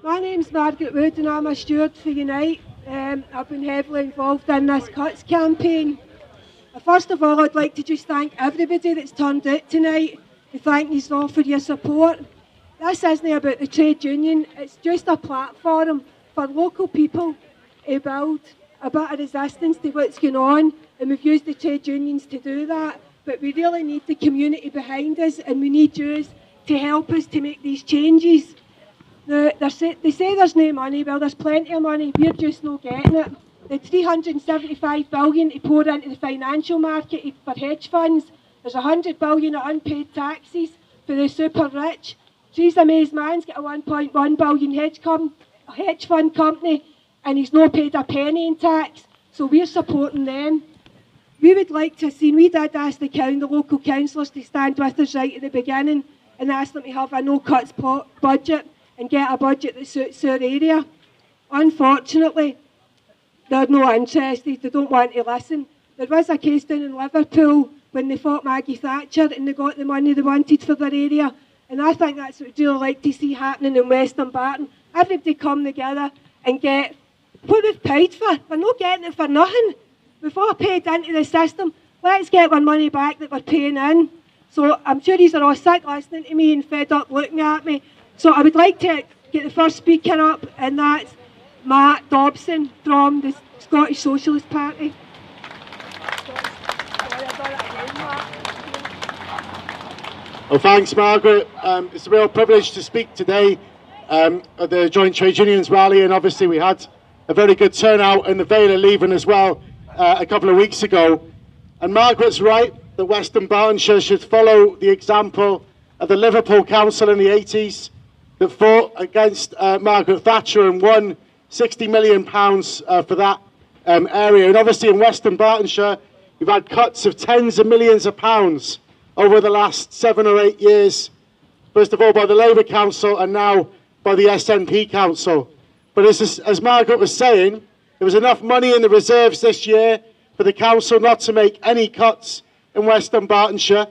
My name's Margaret Wood and I'm a steward for Unite. I've been heavily involved in this cuts campaign. First of all, I'd like to just thank everybody that's turned out tonight and thank you all for your support. This isn't about the trade union, it's just a platform for local people to build a bit of resistance to what's going on, and we've used the trade unions to do that, but we really need the community behind us and we need you to help us to make these changes. Now, they say there's no money. Well, there's plenty of money, we're just not getting it. The 375 billion to pour into the financial market for hedge funds, there's 100 billion of unpaid taxes for the super rich. Theresa May's man's got a 1.1 billion hedge fund company and he's not paid a penny in tax, so we're supporting them. We would like to see, we did ask the local councillors to stand with us right at the beginning and ask them to have a no cuts budget and get a budget that suits our area. Unfortunately, they're not interested, they don't want to listen. There was a case down in Liverpool when they fought Maggie Thatcher and they got the money they wanted for their area, and I think that's what we'd really like to see happening in West Dunbarton. Everybody come together and get what we've paid for. We're not getting it for nothing. We've all paid into the system. Let's get our money back that we're paying in. So I'm sure these are all sick listening to me and fed up looking at me. So I would like to get the first speaker up, and that's Matt Dobson from the Scottish Socialist Party. Well, thanks, Margaret. It's a real privilege to speak today at the Joint Trade Unions rally, and obviously we had a very good turnout in the Vale of Leven as well a couple of weeks ago. And Margaret's right that West Dunbartonshire should follow the example of the Liverpool Council in the 80s that fought against Margaret Thatcher and won £60 million for that area. And obviously in West Dunbartonshire, we've had cuts of tens of millions of pounds over the last 7 or 8 years, first of all by the Labour Council and now by the SNP Council. But as Margaret was saying, there was enough money in the reserves this year for the council not to make any cuts in West Dunbartonshire.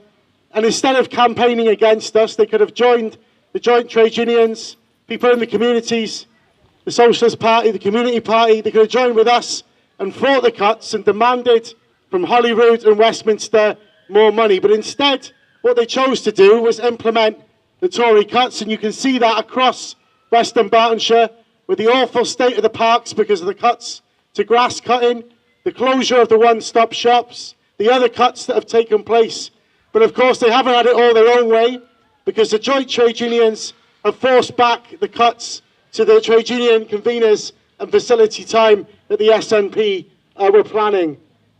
And instead of campaigning against us, they could have joined the Joint Trade Unions, people in the communities, the Socialist Party, the Community Party. They could have joined with us and fought the cuts and demanded from Holyrood and Westminster more money. But instead, what they chose to do was implement the Tory cuts, and you can see that across West Dunbartonshire with the awful state of the parks because of the cuts to grass cutting, the closure of the one-stop shops, the other cuts that have taken place. But of course, they haven't had it all their own way, because the Joint Trade Unions have forced back the cuts to the trade union conveners and facility time that the SNP were planning.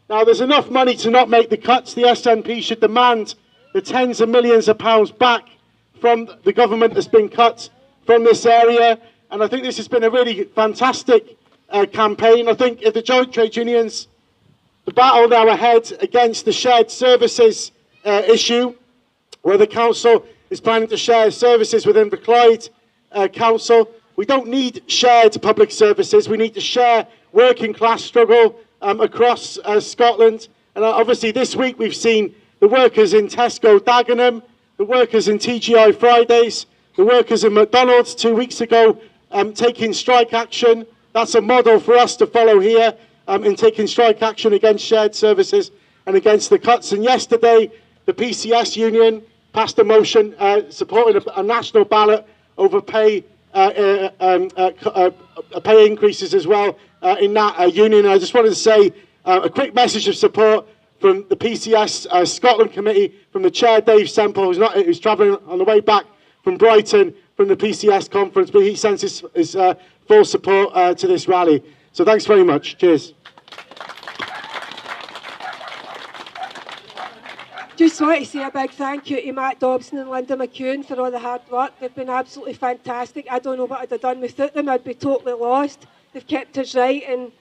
Now, there's enough money to not make the cuts. The SNP should demand the tens of millions of pounds back from the government that's been cut from this area. And I think this has been a really fantastic campaign. I think if the Joint Trade Unions, the battle now ahead against the shared services issue, where the council is planning to share services within the Clyde Council. We don't need shared public services. We need to share working class struggle across Scotland. And obviously this week we've seen the workers in Tesco Dagenham, the workers in TGI Fridays, the workers in McDonald's 2 weeks ago taking strike action. That's a model for us to follow here in taking strike action against shared services and against the cuts. And yesterday the PCS union passed a motion supporting a national ballot over pay increases as well in that union. I just wanted to say a quick message of support from the PCS Scotland Committee, from the chair Dave Semple, who's travelling on the way back from Brighton from the PCS conference, but he sends his full support to this rally. So thanks very much. Cheers. Just want to say a big thank you to Matt Dobson and Linda McEwen for all the hard work. They've been absolutely fantastic. I don't know what I'd have done without them. I'd be totally lost. They've kept us right and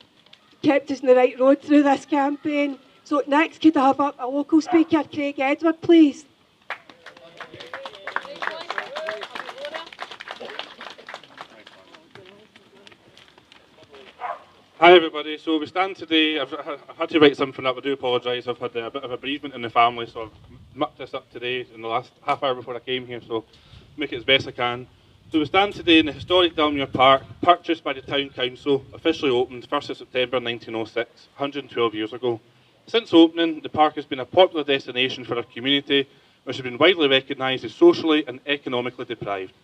kept us on the right road through this campaign. So next, could I have up a local speaker, Craig Edward, please? Hi everybody, so we stand today. I've had to write something up, I do apologise. I've had a bit of a bereavement in the family, so I've mucked this up today in the last half hour before I came here, so make it as best I can. So we stand today in the historic Dalmuir Park, purchased by the Town Council, officially opened 1st of September 1906, 112 years ago. Since opening, the park has been a popular destination for our community, which has been widely recognised as socially and economically deprived.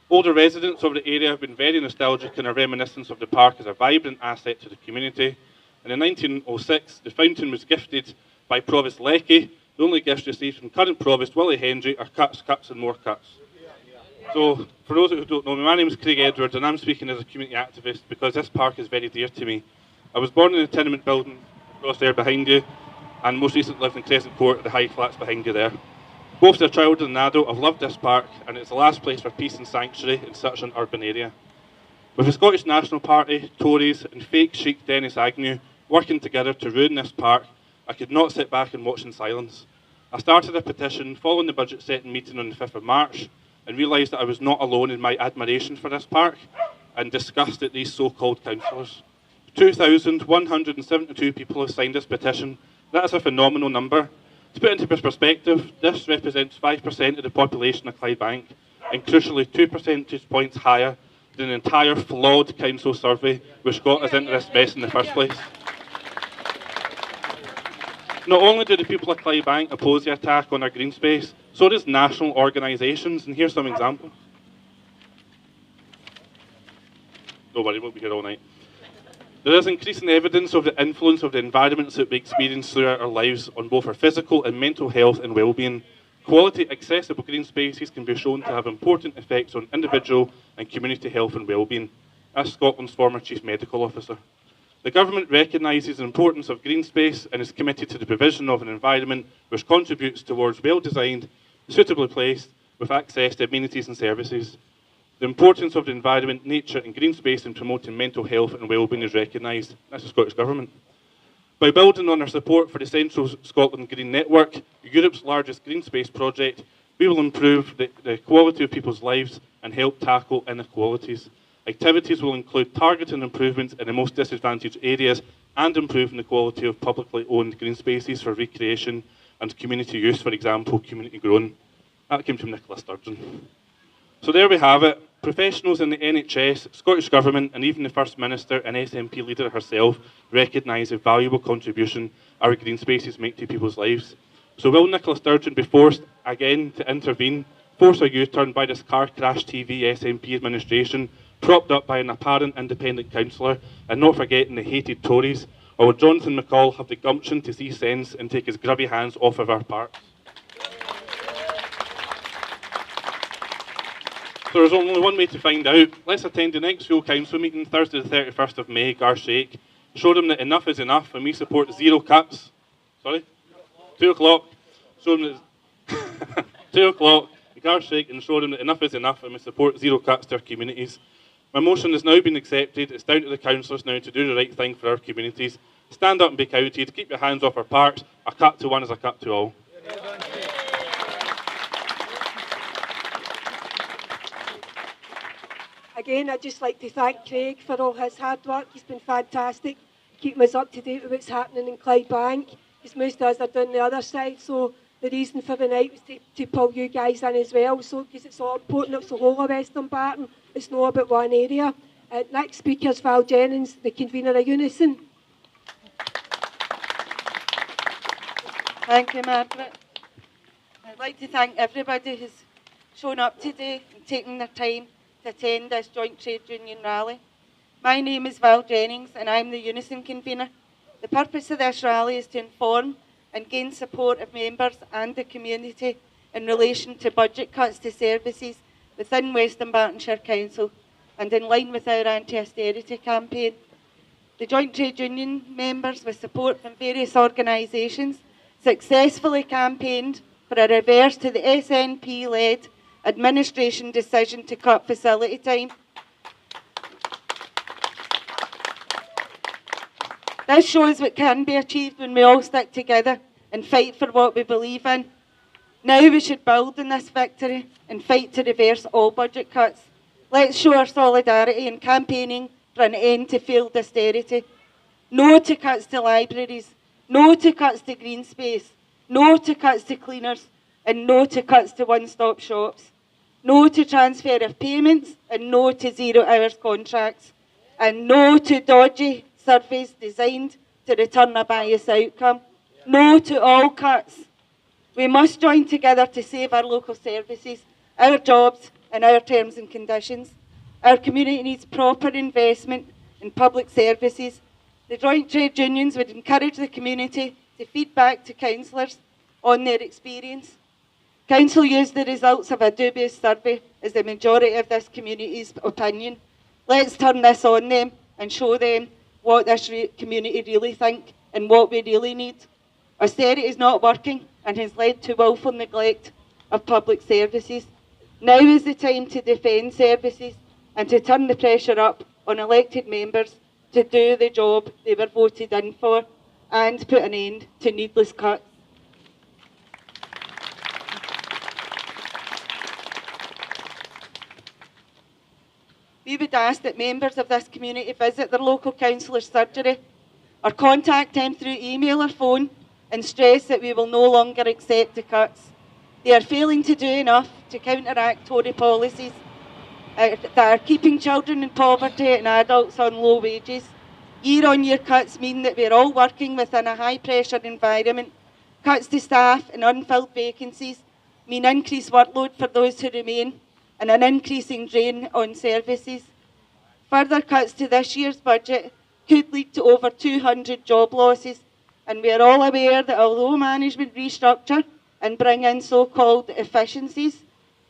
Older residents of the area have been very nostalgic in their reminiscence of the park as a vibrant asset to the community. And in 1906, the fountain was gifted by Provost Leckie. The only gifts received from current Provost Willie Hendry are cuts, cuts and more cuts. So, for those who don't know me, my name is Craig Edwards and I'm speaking as a community activist because this park is very dear to me. I was born in a tenement building across there behind you and most recently lived in Crescent Court, the high flats behind you there. Both as a child and an adult, I've loved this park and it's the last place for peace and sanctuary in such an urban area. With the Scottish National Party, Tories and fake chic Dennis Agnew working together to ruin this park, I could not sit back and watch in silence. I started a petition following the budget setting meeting on the 5th of March and realised that I was not alone in my admiration for this park and disgust at these so-called councillors. 2,172 people have signed this petition. That is a phenomenal number. To put into perspective, this represents 5% of the population of Clydebank and crucially 2 percentage points higher than the entire flawed council survey which got us into this mess in the first place. Not only do the people of Clydebank oppose the attack on our green space, so does national organisations, and here's some examples. Don't worry, we'll be here all night. There is increasing evidence of the influence of the environments that we experience throughout our lives on both our physical and mental health and well-being. Quality, accessible green spaces can be shown to have important effects on individual and community health and well-being. As Scotland's former Chief Medical Officer. The government recognises the importance of green space and is committed to the provision of an environment which contributes towards well-designed, suitably placed, with access to amenities and services. The importance of the environment, nature and green space in promoting mental health and well-being is recognised. That's the Scottish Government. By building on our support for the Central Scotland Green Network, Europe's largest green space project, we will improve the quality of people's lives and help tackle inequalities. Activities will include targeting improvements in the most disadvantaged areas and improving the quality of publicly owned green spaces for recreation and community use, for example, community grown. That came from Nicola Sturgeon. So there we have it. Professionals in the NHS, Scottish Government and even the First Minister and SNP leader herself recognise the valuable contribution our green spaces make to people's lives. So will Nicola Sturgeon be forced again to intervene, force a U-turn by this car crash TV SNP administration, propped up by an apparent independent councillor, and not forgetting the hated Tories? Or will Jonathan McCall have the gumption to see sense and take his grubby hands off of our parks? So there's only one way to find out. Let's attend the next full council meeting, Thursday the 31st of May, Garshake. Show them that enough is enough and we support zero cuts. Sorry? 2 o'clock. Show them that 2 o'clock, Garshake, and show them that enough is enough and we support zero cuts to our communities. My motion has now been accepted. It's down to the councillors now to do the right thing for our communities. Stand up and be counted. Keep your hands off our parks. A cut to one is a cut to all. Again, I'd just like to thank Craig for all his hard work. He's been fantastic, keeping us up to date with what's happening in Clydebank. As most of us are doing the other side, so the reason for the night was to pull you guys in as well, so because it's all important, it's the whole of West Dunbarton, it's not about one area. Next speaker is Val Jennings, the convener of Unison. Thank you, Margaret. I'd like to thank everybody who's shown up today and taken their time to attend this joint trade union rally. My name is Val Jennings and I'm the Unison convener. The purpose of this rally is to inform and gain support of members and the community in relation to budget cuts to services within West Dunbartonshire Council and in line with our anti-austerity campaign. The Joint Trade Union members, with support from various organisations, successfully campaigned for a reverse to the SNP-led administration decision to cut facility time. This shows what can be achieved when we all stick together and fight for what we believe in. Now we should build on this victory and fight to reverse all budget cuts. Let's show our solidarity in campaigning for an end to failed austerity. No to cuts to libraries, no to cuts to green space, no to cuts to cleaners, and no to cuts to one-stop shops. no to transfer of payments, and no to 0 hours contracts, and no to dodgy surveys designed to return a biased outcome. No to all cuts. We must join together to save our local services, our jobs and our terms and conditions. Our community needs proper investment in public services. The joint trade unions would encourage the community to feed back to councillors on their experience. Council used the results of a dubious survey as the majority of this community's opinion. Let's turn this on them and show them what this community really think and what we really need. Austerity is not working and has led to willful neglect of public services. Now is the time to defend services and to turn the pressure up on elected members to do the job they were voted in for and put an end to needless cuts. We would ask that members of this community visit their local councillor's surgery or contact them through email or phone and stress that we will no longer accept the cuts. They are failing to do enough to counteract Tory policies that are keeping children in poverty and adults on low wages. Year-on-year cuts mean that we're all working within a high-pressure environment. Cuts to staff and unfilled vacancies mean increased workload for those who remain and an increasing drain on services. Further cuts to this year's budget could lead to over 200 job losses, and we are all aware that although management restructure and bring in so-called efficiencies,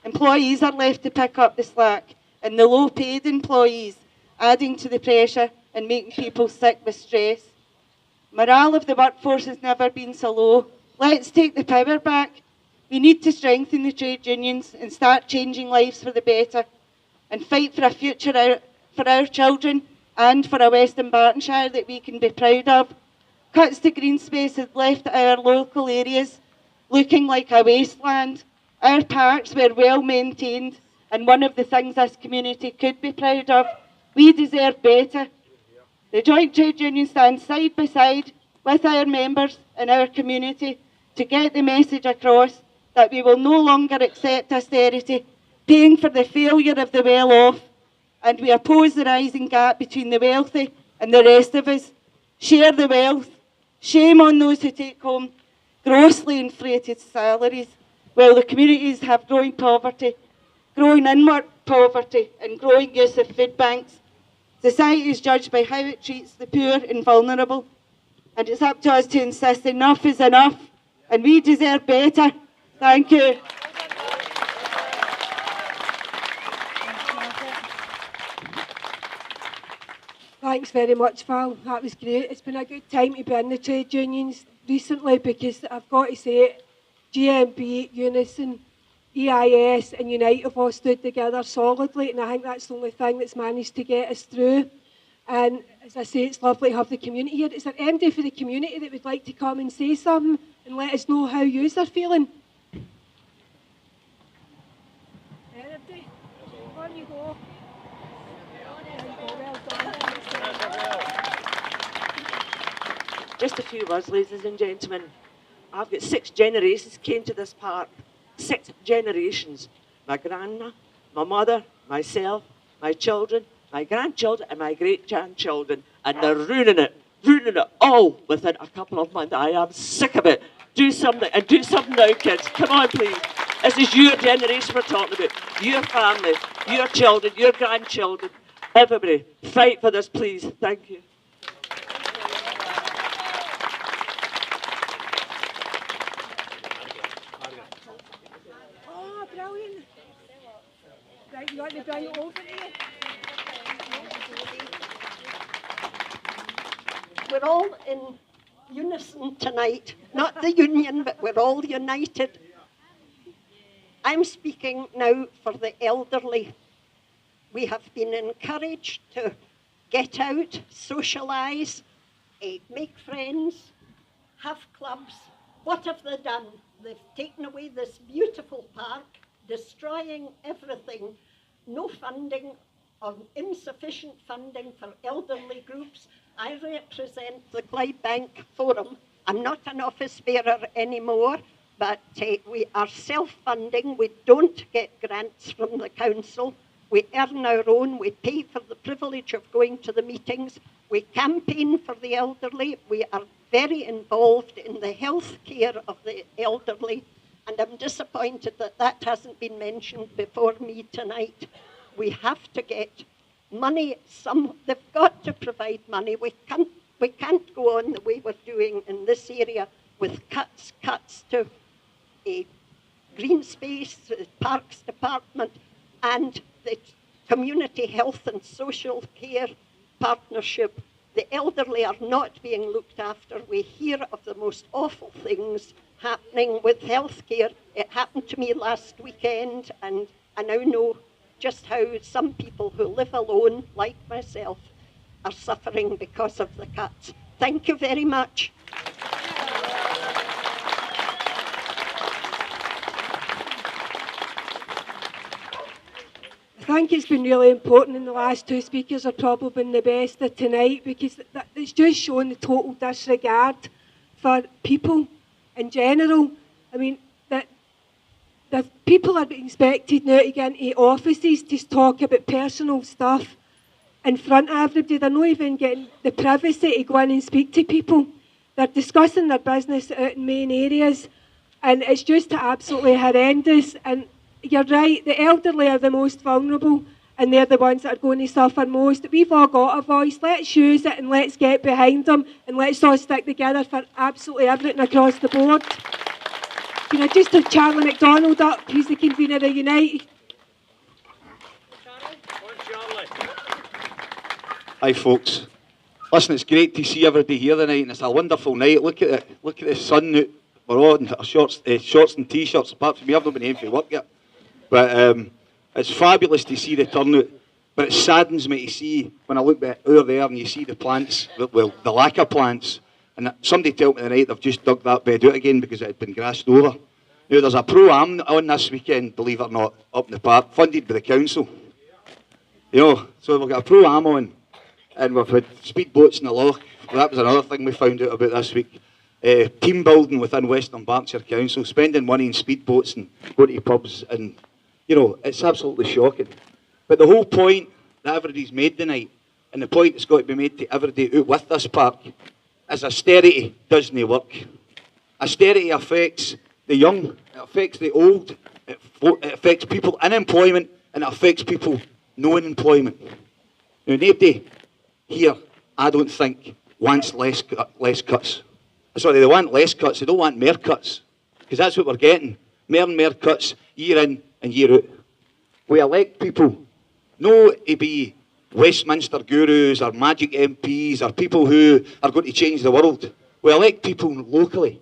employees are left to pick up the slack, and the low-paid employees adding to the pressure and making people sick with stress. Morale of the workforce has never been so low. Let's take the power back. We need to strengthen the trade unions and start changing lives for the better and fight for a future for our children and for a West Dunbartonshire that we can be proud of. Cuts to green space have left our local areas looking like a wasteland. Our parks were well maintained and one of the things this community could be proud of. We deserve better. The Joint Trade Union stands side by side with our members and our community to get the message across that we will no longer accept austerity, paying for the failure of the well-off, and we oppose the rising gap between the wealthy and the rest of us. Share the wealth. Shame on those who take home grossly inflated salaries, while the communities have growing poverty, growing inward poverty and growing use of food banks. Society is judged by how it treats the poor and vulnerable, and it's up to us to insist enough is enough, and we deserve better. Thank you. Thanks very much, Val. That was great. It's been a good time to be in the trade unions recently because I've got to say it, GMB, Unison, EIS and Unite have all stood together solidly, and I think that's the only thing that's managed to get us through. And as I say, it's lovely to have the community here. Is there anybody for the community that would like to come and say something and let us know how yous are feeling? Anybody? On you go. Just a few words, ladies and gentlemen. I've got 6 generations came to this park. 6 generations. My grandma, my mother, myself, my children, my grandchildren and my great-grandchildren. And they're ruining it all within a couple of months. I am sick of it. Do something, and do something now, kids. Come on, please. This is your generation we're talking about. Your family, your children, your grandchildren. Everybody, fight for this, please. Thank you. Oh, brilliant. Right, you want to bring it over here? We're all in unison tonight. Not the union, but we're all united. I'm speaking now for the elderly. We have been encouraged to get out, socialise, make friends, have clubs. What have they done? They've taken away this beautiful park, destroying everything. No funding or insufficient funding for elderly groups. I represent the Clydebank Forum. I'm not an office bearer anymore, but we are self-funding. We don't get grants from the council. We earn our own. We pay for the privilege of going to the meetings. We campaign for the elderly. We are very involved in the health care of the elderly. And I'm disappointed that that hasn't been mentioned before me tonight. We have to get money. They've got to provide money. We can't go on the way we're doing in this area with cuts to a green space, the Parks Department, and the Community Health and Social Care Partnership. The elderly are not being looked after. We hear of the most awful things happening with healthcare. It happened to me last weekend, and I now know just how some people who live alone, like myself, are suffering because of the cuts. Thank you very much. I think it's been really important, and the last two speakers have probably been the best of tonight, because it's just shown the total disregard for people in general. I mean, that people are being expected now to get into offices to talk about personal stuff in front of everybody. They're not even getting the privacy to go in and speak to people. They're discussing their business out in main areas, and it's just absolutely horrendous. And you're right, the elderly are the most vulnerable, and they're the ones that are going to suffer most. We've all got a voice. Let's use it, and let's get behind them, and let's all stick together for absolutely everything across the board. You know, just have Charlie MacDonald up, who's the convener of Unite. Hi folks. Listen, it's great to see everybody here tonight, and it's a wonderful night. Look at it. Look at the sun. We're all in our shorts and t-shirts, apart from me. I've not been able to work yet. But it's fabulous to see the turnout. But it saddens me to see, when I look over there and you see the plants, well, the lack of plants. And somebody told me tonight they've just dug that bed out again because it had been grassed over. Now, there's a pro-am on this weekend, believe it or not, up in the park, funded by the council. You know, so we've got a pro-am on, and we've had speedboats in the loch. Well, that was another thing we found out about this week. Team building within West Dunbartonshire Council, spending money in speedboats and going to pubs, and, you know, it's absolutely shocking. But the whole point that everybody's made tonight, and the point that's got to be made to everybody out with this park, is austerity doesn't work. Austerity affects the young, it affects the old, it affects people in employment, and it affects people no employment. Now, nobody here, I don't think, wants less cuts. Sorry, they want less cuts, they don't want more cuts. Because that's what we're getting. More and more cuts, year in and year out. We elect people, not to be Westminster gurus or magic MPs or people who are going to change the world. We elect people locally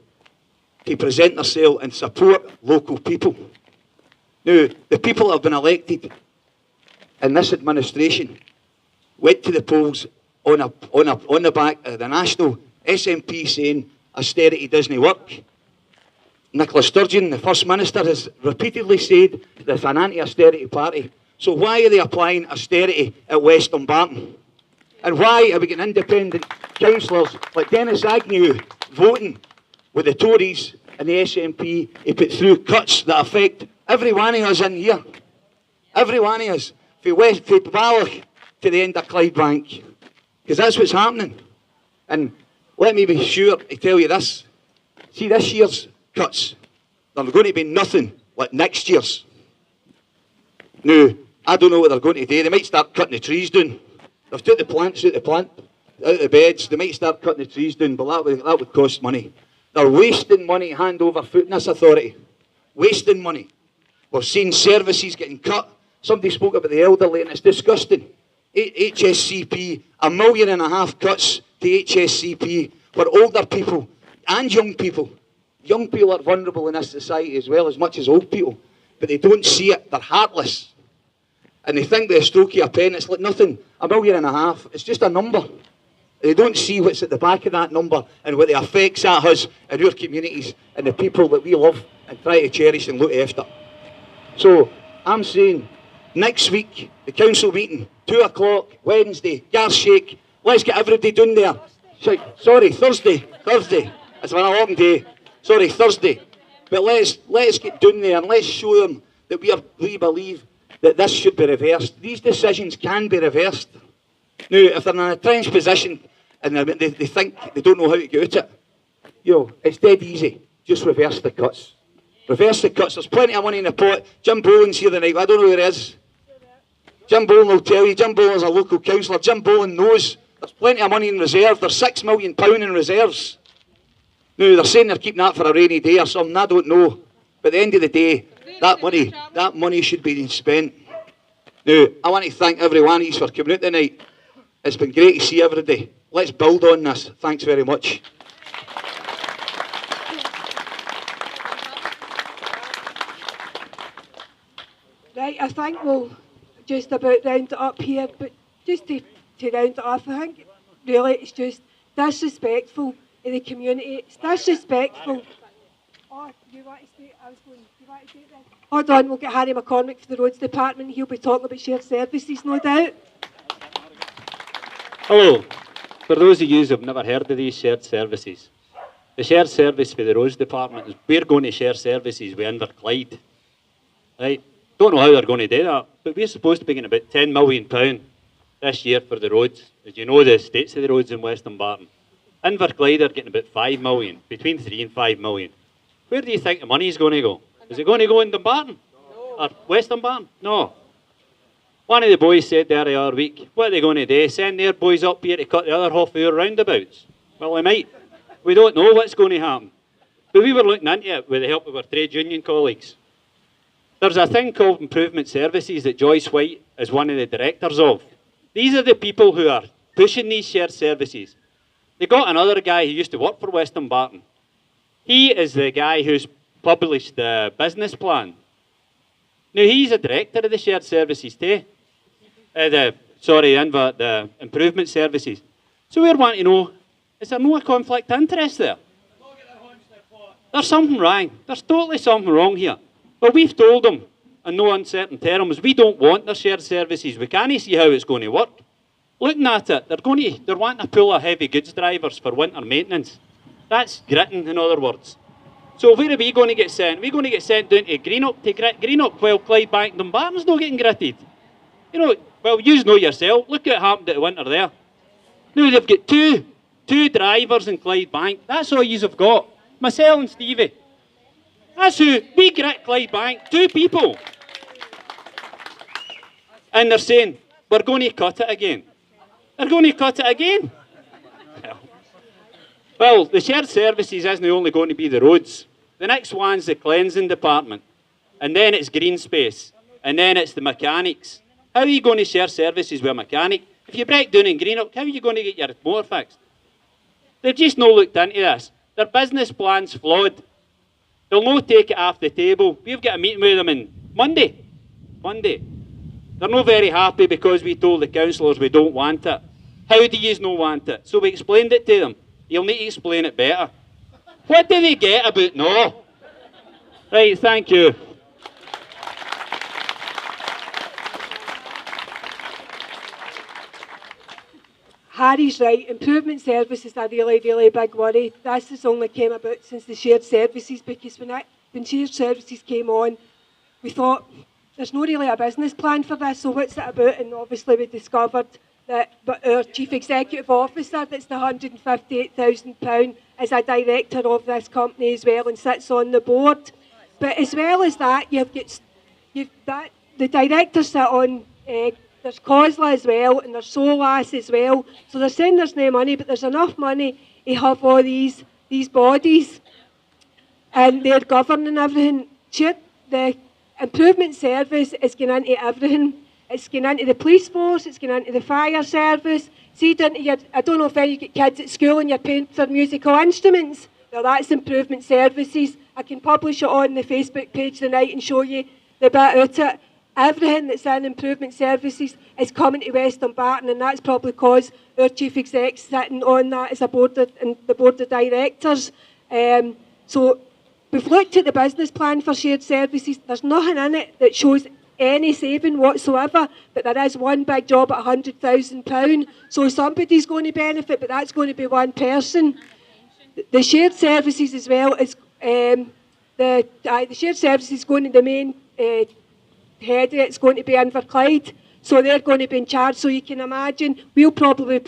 to present themselves and support local people. Now, the people that have been elected in this administration went to the polls on the back of the national SNP saying austerity doesn't work. Nicola Sturgeon, the First Minister, has repeatedly said there's an anti-austerity party. So why are they applying austerity at West Dumbarton? And why are we getting independent councillors like Dennis Agnew voting with the Tories and the SNP to put through cuts that affect every one of us in here? Every one of us. From Balloch to the end of Clydebank. Because that's what's happening. And let me be sure to tell you this. See, this year's cuts, they're going to be nothing like next year's. Now, I don't know what they're going to do. They might start cutting the trees down. They've took the plants out of the beds. They might start cutting the trees down, but that would cost money. They're wasting money hand over foot in this authority. Wasting money. We've seen services getting cut. Somebody spoke about the elderly, and it's disgusting. HSCP, $1.5 million cuts to HSCP for older people and young people. Young people are vulnerable in this society as much as old people. But they don't see it. They're heartless. And they think with a stroke of a pen, it's like nothing. $1.5 million, it's just a number. They don't see what's at the back of that number and what the effects that has in our communities and the people that we love and try to cherish and look after. So, I'm saying, next week, the council meeting, 2 o'clock, Wednesday, Garshake, let's get everybody down there. Sorry, Thursday. It's been a long day. Sorry, Thursday. But let's get down there and let's show them that we believe that this should be reversed. These decisions can be reversed. Now, if they're in a entrenched position and they think they don't know how to get out it, it's dead easy. Just reverse the cuts. Reverse the cuts. There's plenty of money in the pot. Jim Boland's here tonight. I don't know who it is. Jim Boland will tell you. Jim Boland's a local councillor. Jim Boland knows there's plenty of money in reserve. There's £6 million in reserves. Now, they're saying they're keeping that for a rainy day or something. I don't know. But at the end of the day, that money should be spent. Now, I want to thank every one of you for coming out tonight. It's been great to see everybody. Let's build on this. Thanks very much. Right, I think we'll just about round it up here, but just to round it up, I think really it's just disrespectful in the community. It's disrespectful. Oh, you want to say? I was going. You want to say this? Hold on, we'll get Harry McCormick for the Roads Department. He'll be talking about shared services, no doubt. Hello. For those of you who have never heard of these shared services, the shared service for the Roads Department is we're going to share services with Inverclyde. Right? Don't know how they're going to do that, but we're supposed to be getting about £10 million this year for the roads. As you know, the states of the roads in West Dunbarton. Inverclyde are getting about 5 million, between 3 and 5 million. Where do you think the money is going to go? Is it going to go in Dunbarton? Or West Dunbarton? No. One of the boys said there the other week, what are they going to do? Send their boys up here to cut the other half of our roundabouts? Well, they might. We don't know what's going to happen. But we were looking into it with the help of our trade union colleagues. There's a thing called Improvement Services that Joyce White is one of the directors of. These are the people who are pushing these shared services. They got another guy who used to work for West Dunbarton. He is the guy who's published the business plan. Now, he's a director of the shared services too. The improvement services. So we're wanting to know, is there no conflict of interest there? There's something wrong. There's totally something wrong here. Well, we've told them in no uncertain terms, we don't want their shared services. We can't see how it's going to work. Looking at it, they're wanting to pull a heavy goods drivers for winter maintenance. That's gritting, in other words. So where are we going to get sent? We're going to get sent down to Greenock to grit Greenock while Clydebank and Dunbarton's not getting gritted. You know, well, you know yourself. Look what happened at the winter there. Now they've got two drivers in Clydebank. That's all you've got. Myself and Stevie. That's who we grit Clydebank. 2 people. And they're saying, we're going to cut it again. They're going to cut it again. Well, the shared services isn't only going to be the roads. The next one's the cleansing department. And then it's green space. And then it's the mechanics. How are you going to share services with a mechanic? If you break down in Greenock, how are you going to get your motor fixed? They've just not looked into this. Their business plan's flawed. They'll not take it off the table. We've got a meeting with them on Monday. They're not very happy because we told the councillors we don't want it. How do you not want it? So we explained it to them. You'll need to explain it better. What do they get about no? Right, thank you. Harry's right. Improvement services are really, really big worry. This has only came about since the shared services, because when shared services came on, we thought there's not really a business plan for this, so what's it about? And obviously we discovered that our Chief Executive Officer, that's the £158,000, is a director of this company as well and sits on the board. But as well as that, the directors sit on, there's COSLA as well, and there's SOLAS as well. So they're saying there's no money, but there's enough money to have all these bodies, and they're governing everything. The improvement service is going into everything. It's going into the police force, it's going into the fire service. See, I don't know if you get kids at school and you're paying for musical instruments. Well, that's improvement services. I can publish it on the Facebook page tonight and show you the bit out it. Everything that's in improvement services is coming to West Dunbarton, and that's probably because our chief exec's sitting on that as the board of directors. So we've looked at the business plan for shared services. There's nothing in it that shows any saving whatsoever, but there is one big job at £100,000. So somebody's going to benefit, but that's going to be one person. The shared services as well is the shared service is going to the main head. It's going to be Inverclyde, so they're going to be in charge. So you can imagine we'll probably be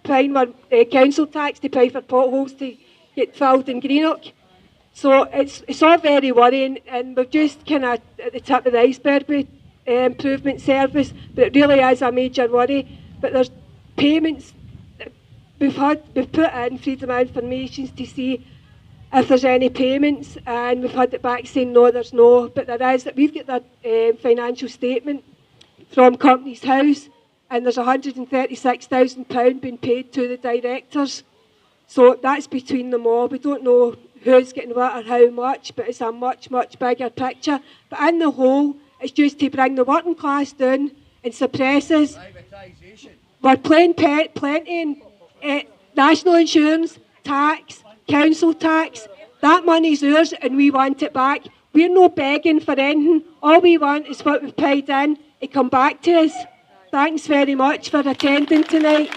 paying our council tax to pay for potholes to get filled in Greenock. So it's all very worrying, and we're just kind of at the tip of the iceberg with improvement service, but it really is a major worry. But there's payments we've put in Freedom of Information to see if there's any payments, and we've had it back saying no, there's no, but there is. We've got that financial statement from Companies House, and there's £136,000 being paid to the directors. So that's between them all. We don't know who's getting what or how much, but it's a much, much bigger picture. But in the whole, it's just to bring the working class down and suppress us. We're playing plenty in national insurance, tax, council tax. That money's ours and we want it back. We're not begging for anything. All we want is what we've paid in to come back to us. Thanks very much for attending tonight.